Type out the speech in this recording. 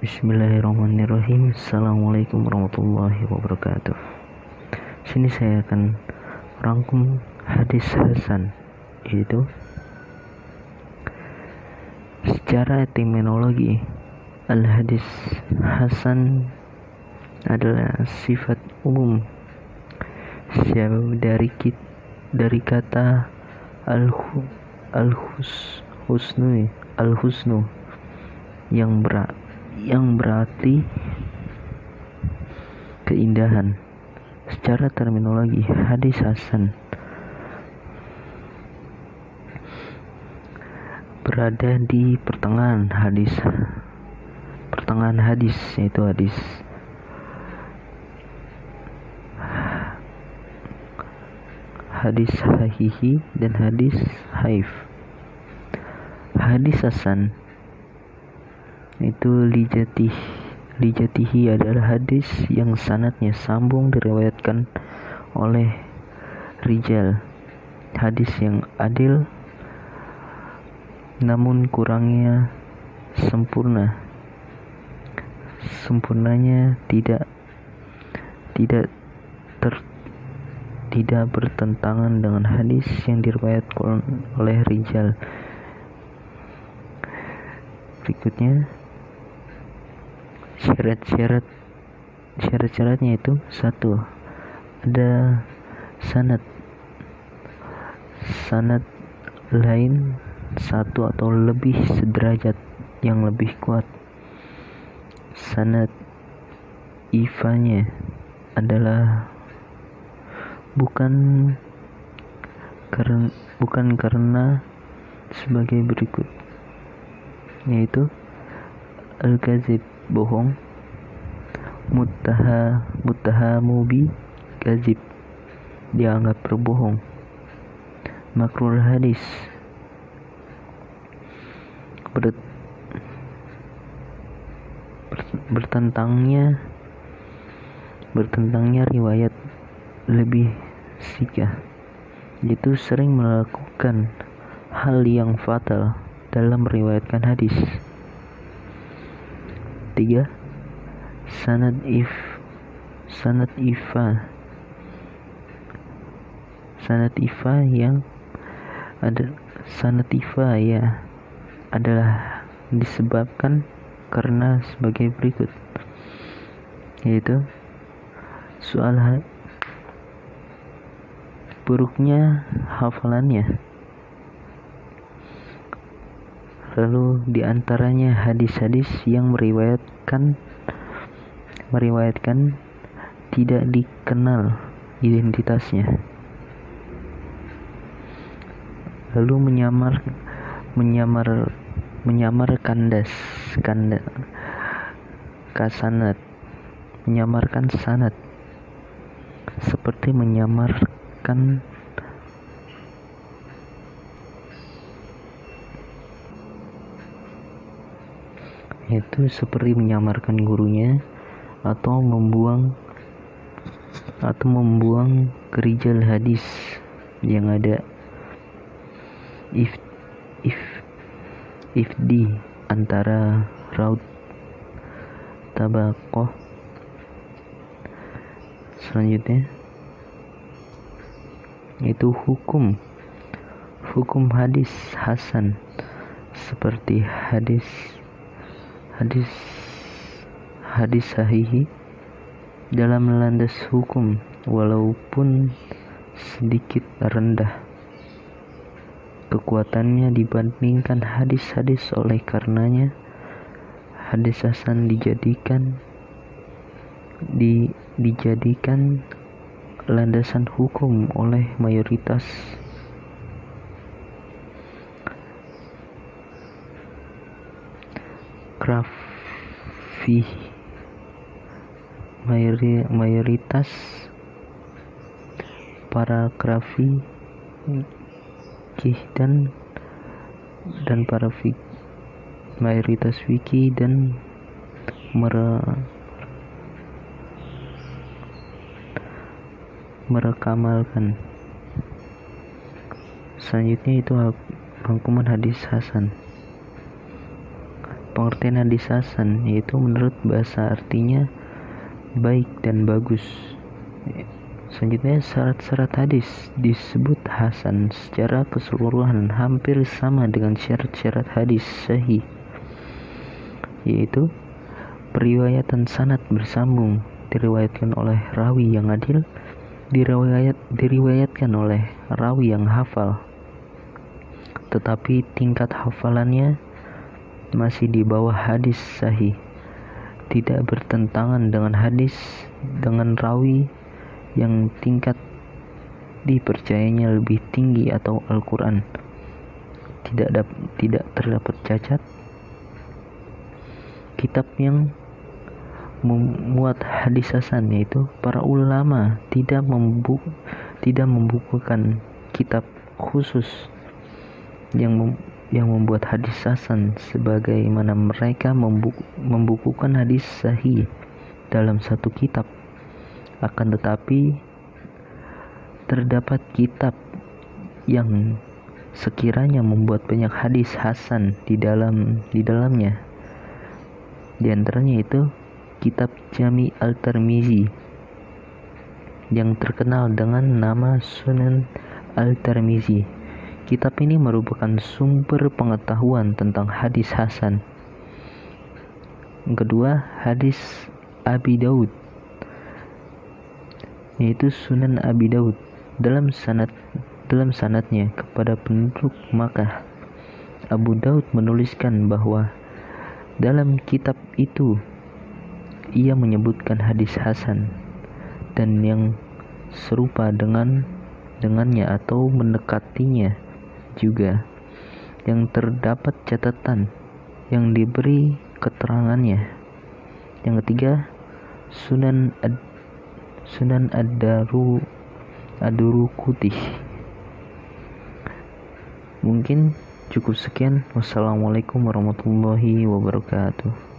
Bismillahirrahmanirrahim. Assalamualaikum warahmatullahi wabarakatuh. Sini saya akan rangkum hadis hasan, yaitu secara etimologi al-hadis hasan adalah sifat umum dari kata al-husnu yang berarti keindahan. Secara terminologi, hadis hasan berada di pertengahan hadis, yaitu hadis sahihi dan hadis haif. Hadis hasan itu lijatihi adalah hadis yang sanadnya sambung diriwayatkan oleh rijal, hadis yang adil namun sempurnanya tidak bertentangan dengan hadis yang diriwayatkan oleh rijal. Berikutnya syarat-syaratnya itu: 1. Ada sanad lain satu atau lebih sederajat yang lebih kuat. Sanad ifanya adalah bukan karena sebagai berikut, yaitu al-kazib, bohong, muttahamu bi kazib, dianggap berbohong, makrul hadis, bertentangnya riwayat lebih sikah, yaitu sering melakukan hal yang fatal dalam meriwayatkan hadis. 3. Sanad ifa adalah disebabkan karena sebagai berikut, yaitu soal buruknya hafalannya. Lalu diantaranya hadis-hadis yang meriwayatkan tidak dikenal identitasnya, lalu menyamarkan sanad, seperti menyamarkan gurunya, atau membuang kerijal hadis yang ada ifdi antara raut tabaqoh. Selanjutnya itu hukum hadis hasan, seperti hadis sahihi dalam landas hukum walaupun sedikit rendah kekuatannya dibandingkan hadis-hadis. Oleh karenanya hadis hasan dijadikan landasan hukum oleh mayoritas para krafi dan para mayoritas fikih dan merekamalkan. Selanjutnya itu rangkuman hadis hasan. pengertian hadis hasan, yaitu menurut bahasa artinya baik dan bagus. Selanjutnya, syarat-syarat hadis disebut hasan secara keseluruhan hampir sama dengan syarat-syarat hadis sahih, yaitu periwayatan sanad bersambung, diriwayatkan oleh rawi yang adil, diriwayatkan oleh rawi yang hafal, tetapi tingkat hafalannya masih di bawah hadis sahih, tidak bertentangan dengan hadis dengan rawi yang tingkat dipercayanya lebih tinggi atau Al-Quran, tidak terdapat cacat. Kitab yang memuat hadis hasan, yaitu para ulama tidak membukukan kitab khusus yang membuat hadis hasan sebagaimana mereka membukukan hadis sahih dalam satu kitab. Akan tetapi terdapat kitab yang sekiranya membuat banyak hadis hasan di dalamnya. Di antaranya itu kitab Jami Al-Tirmizi yang terkenal dengan nama Sunan Al-Tirmizi. Kitab ini merupakan sumber pengetahuan tentang hadis hasan. Yang kedua, hadis Abi Daud, yaitu Sunan Abi Daud dalam sanadnya kepada penduduk Makkah. Abu Daud menuliskan bahwa dalam kitab itu ia menyebutkan hadis hasan dan yang serupa dengannya atau mendekatinya juga, yang terdapat catatan yang diberi keterangannya. Yang ketiga, Sunan Ad-Daruqutni. Mungkin cukup sekian. Wassalamualaikum warahmatullahi wabarakatuh.